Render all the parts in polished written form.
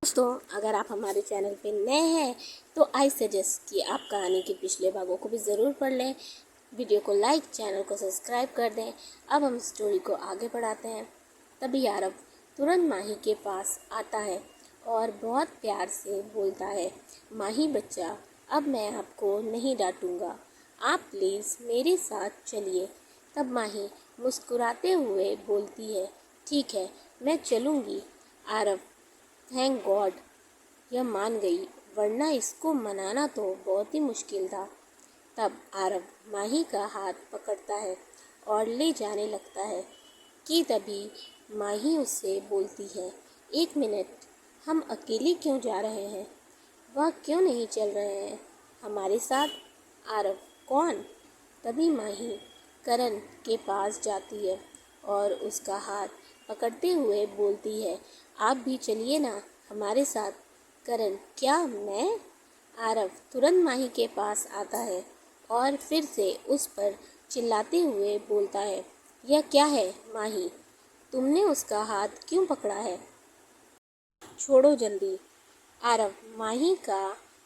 दोस्तों, अगर आप हमारे चैनल पे नए हैं तो आई सजेस्ट कि आप कहानी के पिछले भागों को भी ज़रूर पढ़ लें। वीडियो को लाइक, चैनल को सब्सक्राइब कर दें। अब हम स्टोरी को आगे बढ़ाते हैं। तभी आरव तुरंत माही के पास आता है और बहुत प्यार से बोलता है, माही बच्चा, अब मैं आपको नहीं डांटूंगा, आप प्लीज़ मेरे साथ चलिए। तब माही मुस्कुराते हुए बोलती है, ठीक है, मैं चलूँगी। आरव थैंक गॉड यह मान गई, वरना इसको मनाना तो बहुत ही मुश्किल था। तब आरव माही का हाथ पकड़ता है और ले जाने लगता है कि तभी माही उससे बोलती है, एक मिनट, हम अकेले क्यों जा रहे हैं? वह क्यों नहीं चल रहे हैं हमारे साथ? आरव कौन? तभी माही करण के पास जाती है और उसका हाथ पकड़ते हुए बोलती है, आप भी चलिए ना हमारे साथ। करण क्या मैं? आरव तुरंत माही के पास आता है और फिर से उस पर चिल्लाते हुए बोलता है, यह क्या है माही, तुमने उसका हाथ क्यों पकड़ा है? छोड़ो जल्दी। आरव माही का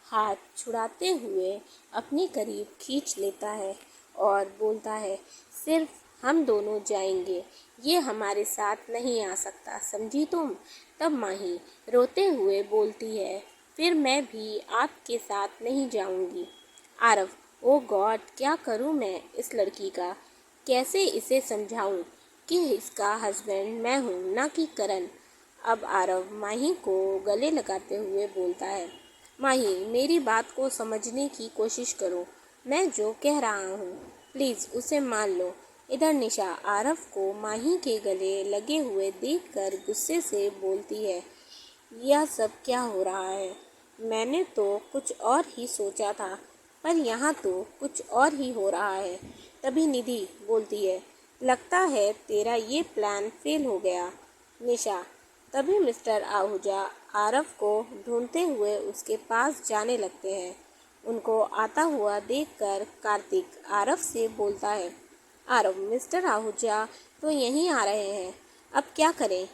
हाथ छुड़ाते हुए अपने करीब खींच लेता है और बोलता है, सिर्फ हम दोनों जाएंगे, ये हमारे साथ नहीं आ सकता, समझी तुम? तब माही रोते हुए बोलती है, फिर मैं भी आपके साथ नहीं जाऊंगी। आरव ओ गॉड, क्या करूं मैं इस लड़की का? कैसे इसे समझाऊं कि इसका हस्बैंड मैं हूं, ना कि करण? अब आरव माही को गले लगाते हुए बोलता है, माही मेरी बात को समझने की कोशिश करो, मैं जो कह रहा हूँ प्लीज़ उसे मान लो। इधर निशा आरव को माही के गले लगे हुए देखकर गुस्से से बोलती है, यह सब क्या हो रहा है? मैंने तो कुछ और ही सोचा था, पर यहाँ तो कुछ और ही हो रहा है। तभी निधि बोलती है, लगता है तेरा ये प्लान फेल हो गया। निशा तभी मिस्टर आहूजा आरव को ढूंढते हुए उसके पास जाने लगते हैं। उनको आता हुआ देखकर कार्तिक आरव से बोलता है, आरव मिस्टर आहूजा तो यहीं आ रहे हैं, अब क्या करें?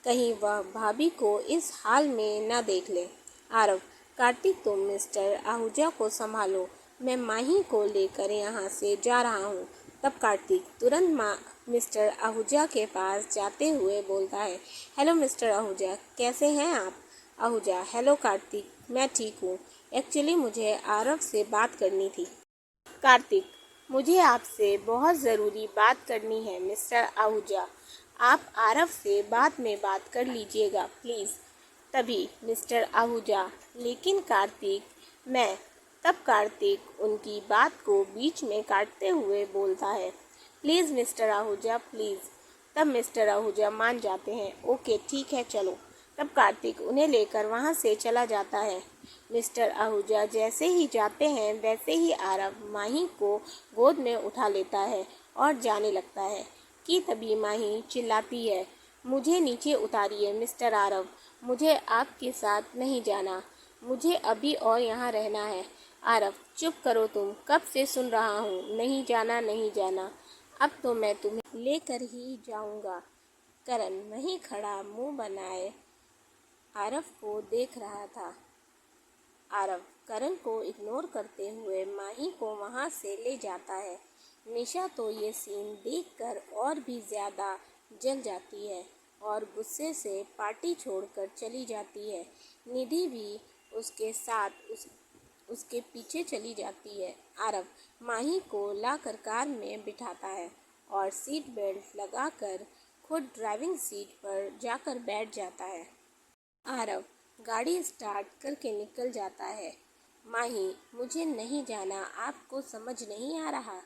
कहीं वह भाभी को इस हाल में न देख ले। आरव कार्तिक तुम मिस्टर आहूजा को संभालो, मैं माही को लेकर यहाँ से जा रहा हूँ। तब कार्तिक तुरंत मिस्टर आहूजा के पास जाते हुए बोलता है, हेलो मिस्टर आहूजा, कैसे हैं आप? आहूजा हेलो कार्तिक, मैं ठीक हूँ, एक्चुअली मुझे आरव से बात करनी थी। कार्तिक मुझे आपसे बहुत ज़रूरी बात करनी है मिस्टर आहूजा, आप आरव से बाद में बात कर लीजिएगा प्लीज़। तभी मिस्टर आहूजा, लेकिन कार्तिक मैं। तब कार्तिक उनकी बात को बीच में काटते हुए बोलता है, प्लीज़ मिस्टर आहूजा प्लीज़। तब मिस्टर आहूजा मान जाते हैं, ओके ठीक है चलो। तब कार्तिक उन्हें लेकर वहाँ से चला जाता है। मिस्टर आहूजा जैसे ही जाते हैं वैसे ही आरव माही को गोद में उठा लेता है और जाने लगता है कि तभी माही चिल्लाती है, मुझे नीचे उतारिए मिस्टर आरव, मुझे आपके साथ नहीं जाना, मुझे अभी और यहाँ रहना है। आरव चुप करो तुम, कब से सुन रहा हूँ, नहीं जाना नहीं जाना, अब तो मैं तुम्हें लेकर ही जाऊँगा। करण वहीं खड़ा मुंह बनाए आरव को देख रहा था। आरव करण को इग्नोर करते हुए माही को वहाँ से ले जाता है। निशा तो ये सीन देखकर और भी ज़्यादा जल जाती है और गुस्से से पार्टी छोड़कर चली जाती है। निधि भी उसके साथ उसके पीछे चली जाती है। आरव माही को लाकर कार में बिठाता है और सीट बेल्ट लगाकर खुद ड्राइविंग सीट पर जाकर बैठ जाता है। आरव गाड़ी स्टार्ट करके निकल जाता है। माही मुझे नहीं जाना, आपको समझ नहीं आ रहा,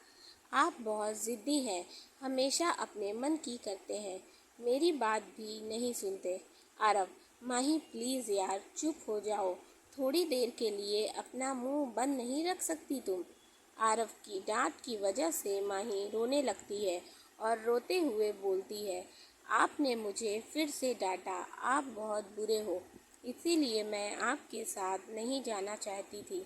आप बहुत ज़िद्दी हैं, हमेशा अपने मन की करते हैं, मेरी बात भी नहीं सुनते। आरव माही प्लीज़ यार चुप हो जाओ, थोड़ी देर के लिए अपना मुंह बंद नहीं रख सकती तुम? आरव की डांट की वजह से माही रोने लगती है और रोते हुए बोलती है, आपने मुझे फिर से डांटा, आप बहुत बुरे हो, इसीलिए मैं आपके साथ नहीं जाना चाहती थी।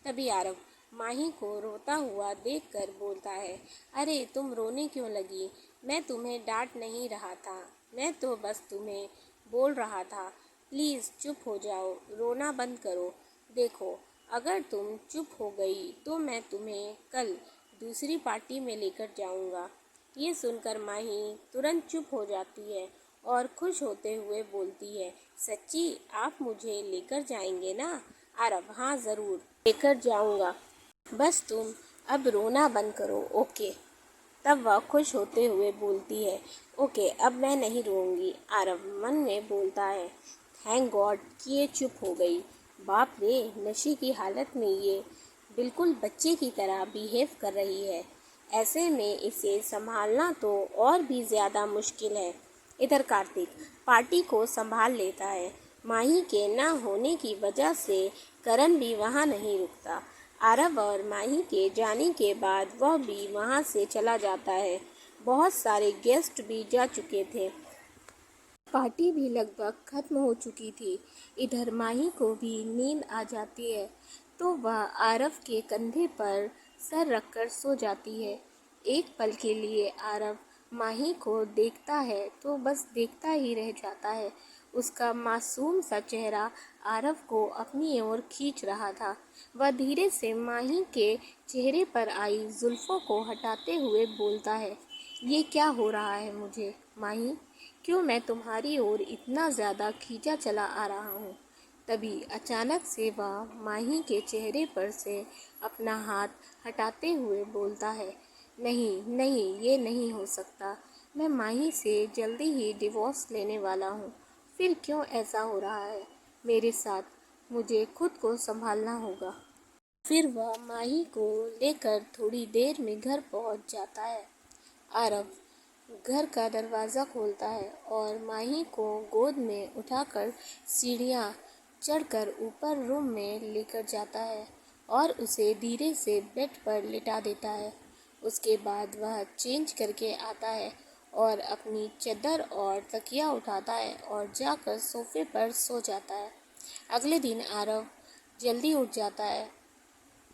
तभी आरव माही को रोता हुआ देखकर बोलता है, अरे तुम रोने क्यों लगी? मैं तुम्हें डांट नहीं रहा था, मैं तो बस तुम्हें बोल रहा था, प्लीज़ चुप हो जाओ, रोना बंद करो। देखो, अगर तुम चुप हो गई तो मैं तुम्हें कल दूसरी पार्टी में लेकर जाऊंगा। ये सुनकर माही तुरंत चुप हो जाती है और खुश होते हुए बोलती है, सच्ची आप मुझे लेकर जाएंगे ना? आरव, हाँ ज़रूर लेकर जाऊंगा, बस तुम अब रोना बंद करो, ओके। तब वह खुश होते हुए बोलती है, ओके अब मैं नहीं रोऊंगी। आरव मन में बोलता है, थैंक गॉड कि ये चुप हो गई। बाप रे, नशे की हालत में ये बिल्कुल बच्चे की तरह बिहेव कर रही है। ऐसे में इसे संभालना तो और भी ज़्यादा मुश्किल है। इधर कार्तिक पार्टी को संभाल लेता है। माही के न होने की वजह से करण भी वहाँ नहीं रुकता। आरव और माही के जाने के बाद वह भी वहाँ से चला जाता है। बहुत सारे गेस्ट भी जा चुके थे। पार्टी भी लगभग खत्म हो चुकी थी। इधर माही को भी नींद आ जाती है तो वह आरव के कंधे पर सर रखकर सो जाती है। एक पल के लिए आरव माही को देखता है तो बस देखता ही रह जाता है। उसका मासूम सा चेहरा आरव को अपनी ओर खींच रहा था। वह धीरे से माही के चेहरे पर आई जुल्फों को हटाते हुए बोलता है, ये क्या हो रहा है मुझे माही? क्यों मैं तुम्हारी ओर इतना ज़्यादा खींचा चला आ रहा हूँ? तभी अचानक से वह माही के चेहरे पर से अपना हाथ हटाते हुए बोलता है, नहीं नहीं, ये नहीं हो सकता। मैं माही से जल्दी ही डिवोर्स लेने वाला हूँ। फिर क्यों ऐसा हो रहा है मेरे साथ? मुझे खुद को संभालना होगा। फिर वह माही को लेकर थोड़ी देर में घर पहुँच जाता है। आरव घर का दरवाज़ा खोलता है और माही को गोद में उठाकर सीढ़ियाँ चढ़कर ऊपर रूम में लेकर जाता है और उसे धीरे से बेड पर लिटा देता है। उसके बाद वह चेंज करके आता है और अपनी चादर और तकिया उठाता है और जाकर सोफे पर सो जाता है। अगले दिन आरव जल्दी उठ जाता है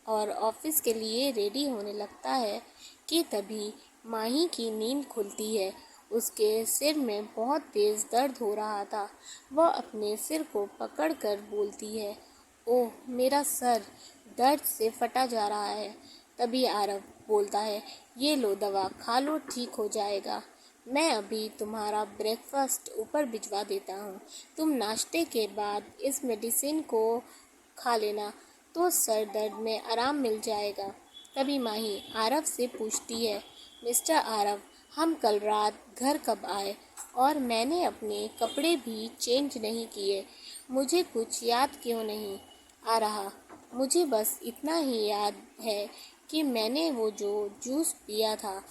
और ऑफिस के लिए रेडी होने लगता है कि तभी माही की नींद खुलती है। उसके सिर में बहुत तेज़ दर्द हो रहा था। वह अपने सिर को पकड़कर बोलती है, ओह मेरा सर दर्द से फटा जा रहा है। तभी आरव बोलता है, ये लो दवा खा लो, ठीक हो जाएगा। मैं अभी तुम्हारा ब्रेकफास्ट ऊपर भिजवा देता हूँ। तुम नाश्ते के बाद इस मेडिसिन को खा लेना तो सर दर्द में आराम मिल जाएगा। तभी माही आरव से पूछती है, मिस्टर आरव, हम कल रात घर कब आए? और मैंने अपने कपड़े भी चेंज नहीं किए। मुझे कुछ याद क्यों नहीं आ रहा? मुझे बस इतना ही याद है कि मैंने वो जो जूस पिया था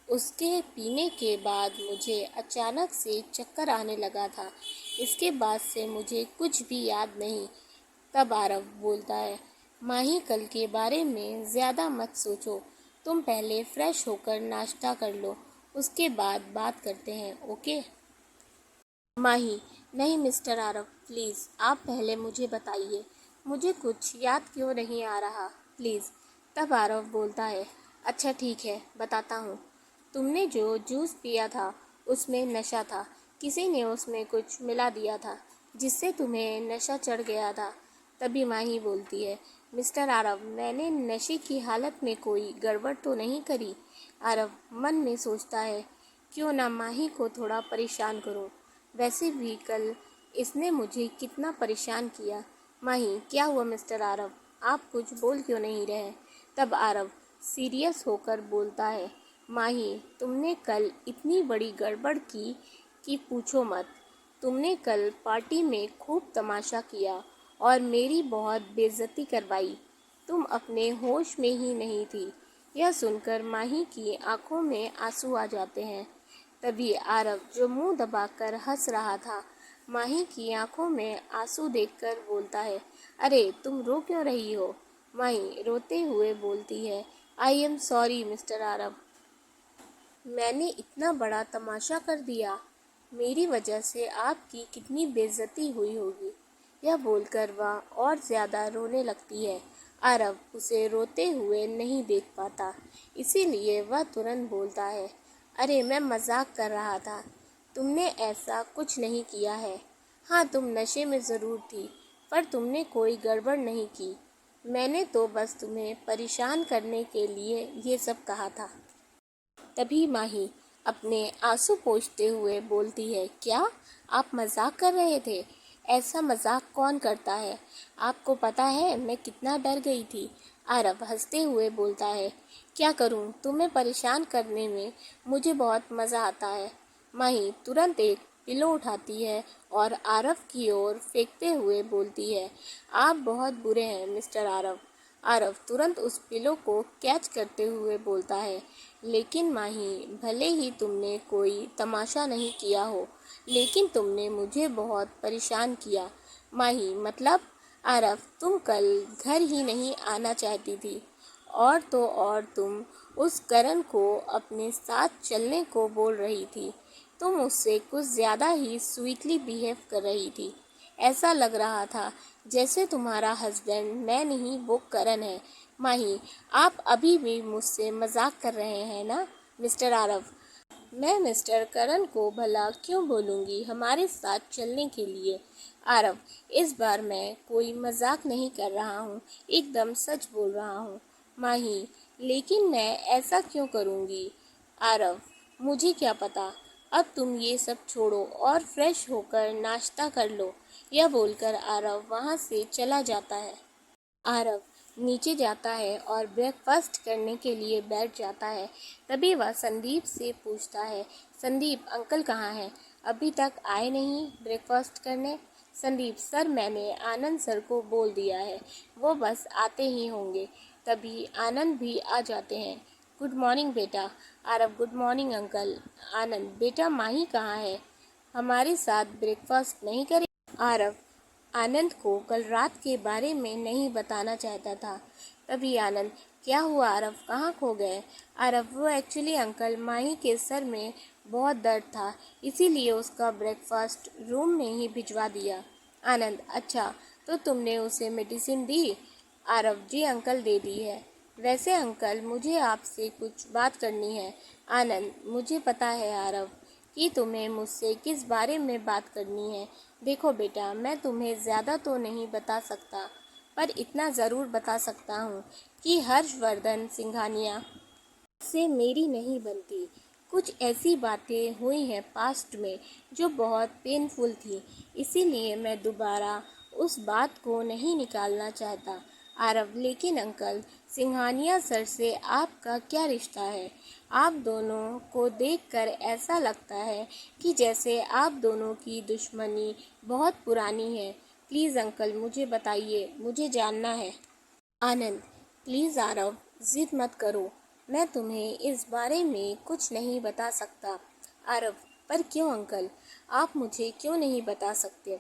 उसके पीने के बाद मुझे अचानक से चक्कर आने लगा था। इसके बाद से मुझे कुछ भी याद नहीं। तब आरव बोलता है, माही कल के बारे में ज़्यादा मत सोचो। तुम पहले फ्रेश होकर नाश्ता कर लो, उसके बाद बात करते हैं, ओके? माही, नहीं मिस्टर आरव, प्लीज़ आप पहले मुझे बताइए, मुझे कुछ याद क्यों नहीं आ रहा, प्लीज़। तब आरव बोलता है, अच्छा ठीक है, बताता हूँ। तुमने जो जूस पिया था उसमें नशा था। किसी ने उसमें कुछ मिला दिया था जिससे तुम्हें नशा चढ़ गया था। तभी माही बोलती है, मिस्टर आरव, मैंने नशे की हालत में कोई गड़बड़ तो नहीं करी? आरव मन में सोचता है, क्यों ना माही को थोड़ा परेशान करूं। वैसे भी कल इसने मुझे कितना परेशान किया। माही, क्या हुआ मिस्टर आरव? आप कुछ बोल क्यों नहीं रहे? तब आरव सीरियस होकर बोलता है, माही, तुमने कल इतनी बड़ी गड़बड़ की कि पूछो मत। तुमने कल पार्टी में खूब तमाशा किया और मेरी बहुत बेइज्जती करवाई। तुम अपने होश में ही नहीं थी। यह सुनकर माही की आंखों में आंसू आ जाते हैं। तभी आरव जो मुंह दबाकर हंस रहा था, माही की आंखों में आंसू देखकर बोलता है, अरे तुम रो क्यों रही हो? माही रोते हुए बोलती है, I am sorry mister Aarav, मैंने इतना बड़ा तमाशा कर दिया। मेरी वजह से आपकी कितनी बेइज्जती हुई होगी। यह बोलकर वह और ज़्यादा रोने लगती है। आरव उसे रोते हुए नहीं देख पाता, इसीलिए वह तुरंत बोलता है, अरे मैं मजाक कर रहा था, तुमने ऐसा कुछ नहीं किया है। हाँ, तुम नशे में ज़रूर थी, पर तुमने कोई गड़बड़ नहीं की। मैंने तो बस तुम्हें परेशान करने के लिए ये सब कहा था। तभी माही अपने आंसू पोंछते हुए बोलती है, क्या आप मजाक कर रहे थे? ऐसा मजाक कौन करता है? आपको पता है मैं कितना डर गई थी। आरव हंसते हुए बोलता है, क्या करूं, तुम्हें परेशान करने में मुझे बहुत मज़ा आता है। माही तुरंत एक पिलो उठाती है और आरव की ओर फेंकते हुए बोलती है, आप बहुत बुरे हैं मिस्टर आरव। आरव तुरंत उस पिलो को कैच करते हुए बोलता है, लेकिन माही, भले ही तुमने कोई तमाशा नहीं किया हो, लेकिन तुमने मुझे बहुत परेशान किया। माही, मतलब? आरव, तुम कल घर ही नहीं आना चाहती थी, और तो और तुम उस करण को अपने साथ चलने को बोल रही थी। तुम उससे कुछ ज़्यादा ही स्वीटली बिहेव कर रही थी। ऐसा लग रहा था जैसे तुम्हारा हस्बैंड मैं नहीं, वो करण है। माही, आप अभी भी मुझसे मजाक कर रहे हैं ना मिस्टर आरव? मैं मिस्टर करण को भला क्यों बोलूँगी हमारे साथ चलने के लिए? आरव, इस बार मैं कोई मजाक नहीं कर रहा हूँ, एकदम सच बोल रहा हूँ। माही, लेकिन मैं ऐसा क्यों करूँगी? आरव, मुझे क्या पता। अब तुम ये सब छोड़ो और फ्रेश होकर नाश्ता कर लो। यह बोलकर आरव वहाँ से चला जाता है। आरव नीचे जाता है और ब्रेकफास्ट करने के लिए बैठ जाता है। तभी वह संदीप से पूछता है, संदीप अंकल कहाँ हैं? अभी तक आए नहीं ब्रेकफास्ट करने? संदीप, सर मैंने आनंद सर को बोल दिया है, वो बस आते ही होंगे। तभी आनंद भी आ जाते हैं। गुड मॉर्निंग बेटा। Aarav, good morning uncle. Anand, बेटा माही कहाँ है? हमारे साथ ब्रेकफास्ट नहीं करे? आरव आनंद को कल रात के बारे में नहीं बताना चाहता था। तभी आनंद, क्या हुआ आरव, कहाँ खो गए? आरव, वो एक्चुअली अंकल, माही के सर में बहुत दर्द था, इसीलिए उसका ब्रेकफास्ट रूम में ही भिजवा दिया। आनंद, अच्छा, तो तुमने उसे मेडिसिन दी? आरव, जी अंकल, दे दी है। वैसे अंकल, मुझे आपसे कुछ बात करनी है। आनंद, मुझे पता है आरव कि तुम्हें मुझसे किस बारे में बात करनी है। देखो बेटा, मैं तुम्हें ज़्यादा तो नहीं बता सकता, पर इतना ज़रूर बता सकता हूँ कि हर्षवर्धन सिंघानिया से मेरी नहीं बनती। कुछ ऐसी बातें हुई हैं पास्ट में जो बहुत पेनफुल थी, इसीलिए मैं दोबारा उस बात को नहीं निकालना चाहता। आरव, लेकिन अंकल, सिंघानिया सर से आपका क्या रिश्ता है? आप दोनों को देखकर ऐसा लगता है कि जैसे आप दोनों की दुश्मनी बहुत पुरानी है। प्लीज़ अंकल, मुझे बताइए, मुझे जानना है। आनंद, प्लीज़ आरव, ज़िद मत करो, मैं तुम्हें इस बारे में कुछ नहीं बता सकता। आरव, पर क्यों अंकल, आप मुझे क्यों नहीं बता सकते?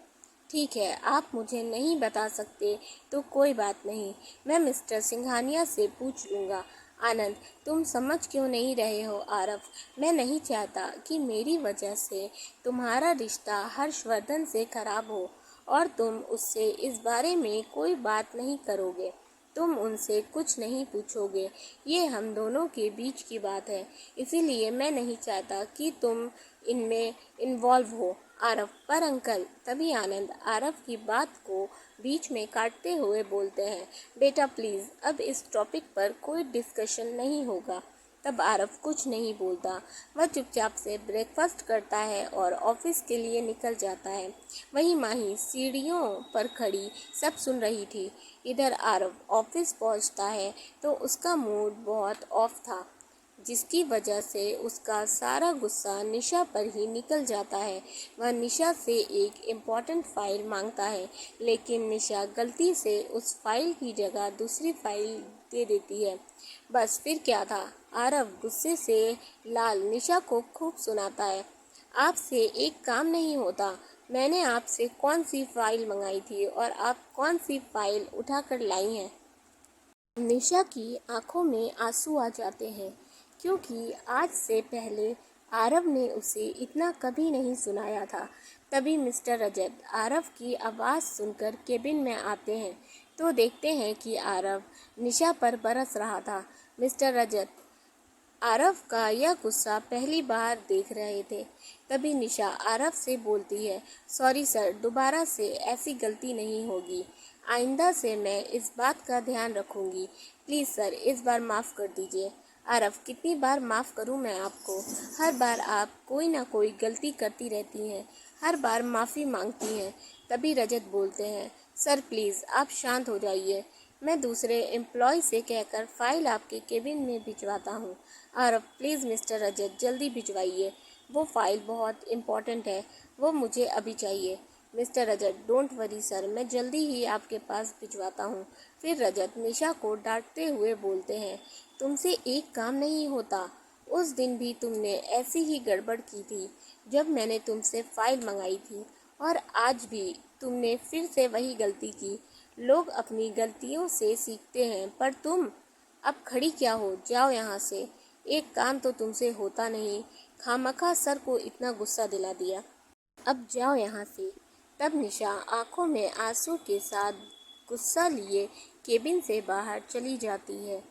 ठीक है, आप मुझे नहीं बता सकते तो कोई बात नहीं, मैं मिस्टर सिंघानिया से पूछ लूँगा। आनंद, तुम समझ क्यों नहीं रहे हो आरव? मैं नहीं चाहता कि मेरी वजह से तुम्हारा रिश्ता हर्षवर्धन से खराब हो और तुम उससे इस बारे में कोई बात नहीं करोगे। तुम उनसे कुछ नहीं पूछोगे। ये हम दोनों के बीच की बात है, इसीलिए मैं नहीं चाहता कि तुम इनमें इन्वॉल्व हो। आरव, पर अंकल। तभी आनंद आरव की बात को बीच में काटते हुए बोलते हैं, बेटा प्लीज़, अब इस टॉपिक पर कोई डिस्कशन नहीं होगा। तब आरव कुछ नहीं बोलता, वह चुपचाप से ब्रेकफास्ट करता है और ऑफिस के लिए निकल जाता है। वहीं माही सीढ़ियों पर खड़ी सब सुन रही थी। इधर आरव ऑफिस पहुंचता है तो उसका मूड बहुत ऑफ था, जिसकी वजह से उसका सारा गुस्सा निशा पर ही निकल जाता है। वह निशा से एक इम्पॉर्टेंट फाइल मांगता है, लेकिन निशा गलती से उस फाइल की जगह दूसरी फाइल दे देती है। बस फिर क्या था, आरव गुस्से से लाल निशा को खूब सुनाता है, आपसे एक काम नहीं होता। मैंने आपसे कौन सी फाइल मंगाई थी और आप कौन सी फाइल उठा कर लाई हैं? निशा की आंखों में आंसू आ जाते हैं, क्योंकि आज से पहले आरव ने उसे इतना कभी नहीं सुनाया था। तभी मिस्टर रजत आरव की आवाज़ सुनकर केबिन में आते हैं तो देखते हैं कि आरव निशा पर बरस रहा था। मिस्टर रजत आरव का यह गुस्सा पहली बार देख रहे थे। तभी निशा आरव से बोलती है, सॉरी सर, दोबारा से ऐसी गलती नहीं होगी। आइंदा से मैं इस बात का ध्यान रखूंगी। प्लीज़ सर, इस बार माफ़ कर दीजिए। आरव, कितनी बार माफ़ करूं मैं आपको? हर बार आप कोई ना कोई गलती करती रहती हैं, हर बार माफ़ी मांगती हैं। तभी रजत बोलते हैं, सर प्लीज़ आप शांत हो जाइए, मैं दूसरे एम्प्लॉय से कहकर फ़ाइल आपके केबिन में भिजवाता हूँ। आरव, प्लीज़ मिस्टर रजत जल्दी भिजवाइए, वो फ़ाइल बहुत इम्पॉर्टेंट है, वो मुझे अभी चाहिए। Mister Rajat, don't worry sir, मैं जल्दी ही आपके पास भिजवाता हूँ। फिर रजत निशा को डांटते हुए बोलते हैं, तुमसे एक काम नहीं होता। उस दिन भी तुमने ऐसी ही गड़बड़ की थी जब मैंने तुमसे फ़ाइल मंगाई थी, और आज भी तुमने फिर से वही गलती की। लोग अपनी गलतियों से सीखते हैं, पर तुम अब खड़ी क्या हो? जाओ यहाँ से। एक काम तो तुमसे होता नहीं, खामखा सर को इतना गुस्सा दिला दिया। अब जाओ यहाँ से। तब निशा आंखों में आंसू के साथ गुस्सा लिए केबिन से बाहर चली जाती है।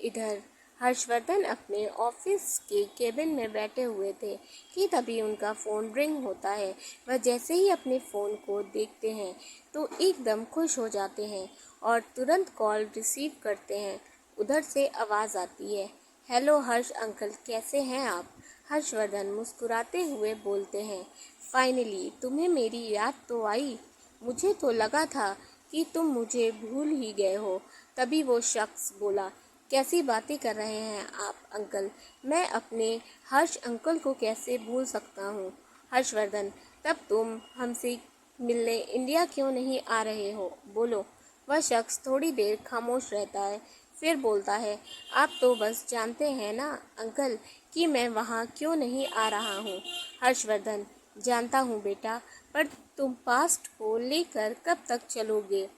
इधर हर्षवर्धन अपने ऑफिस के केबिन में बैठे हुए थे कि तभी उनका फ़ोन रिंग होता है। वह जैसे ही अपने फ़ोन को देखते हैं तो एकदम खुश हो जाते हैं और तुरंत कॉल रिसीव करते हैं। उधर से आवाज़ आती है, हेलो हर्ष अंकल, कैसे हैं आप? हर्षवर्धन मुस्कुराते हुए बोलते हैं, फाइनली तुम्हें मेरी याद तो आई। मुझे तो लगा था कि तुम मुझे भूल ही गए हो। तभी वो शख्स बोला, कैसी बातें कर रहे हैं आप अंकल, मैं अपने हर्ष अंकल को कैसे भूल सकता हूँ? हर्षवर्धन, तब तुम हमसे मिलने इंडिया क्यों नहीं आ रहे हो, बोलो। वह शख्स थोड़ी देर खामोश रहता है, फिर बोलता है, आप तो बस जानते हैं ना अंकल कि मैं वहाँ क्यों नहीं आ रहा हूँ। हर्षवर्धन, जानता हूँ बेटा, पर तुम पास्ट को लेकर कब तक चलोगे?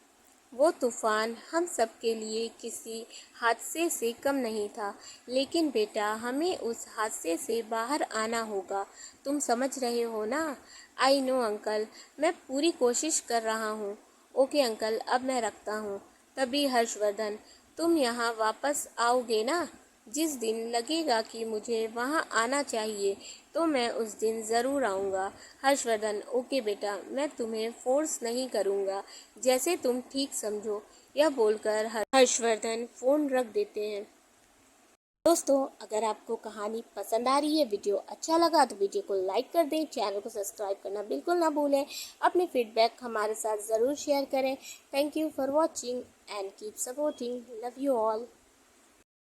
वो तूफान हम सब के लिए किसी हादसे से कम नहीं था, लेकिन बेटा हमें उस हादसे से बाहर आना होगा। तुम समझ रहे हो ना? आई नो अंकल, मैं पूरी कोशिश कर रहा हूँ। ओके अंकल, अब मैं रखता हूँ। तभी हर्षवर्धन, तुम यहाँ वापस आओगे ना? जिस दिन लगेगा कि मुझे वहाँ आना चाहिए तो मैं उस दिन ज़रूर आऊँगा। हर्षवर्धन, ओके बेटा, मैं तुम्हें फोर्स नहीं करूँगा, जैसे तुम ठीक समझो। यह बोलकर हर्षवर्धन फ़ोन रख देते हैं। दोस्तों, अगर आपको कहानी पसंद आ रही है, वीडियो अच्छा लगा तो वीडियो को लाइक कर दें, चैनल को सब्सक्राइब करना बिल्कुल ना भूलें। अपने फीडबैक हमारे साथ ज़रूर शेयर करें। Thank you for watching and keep supporting. Love you all.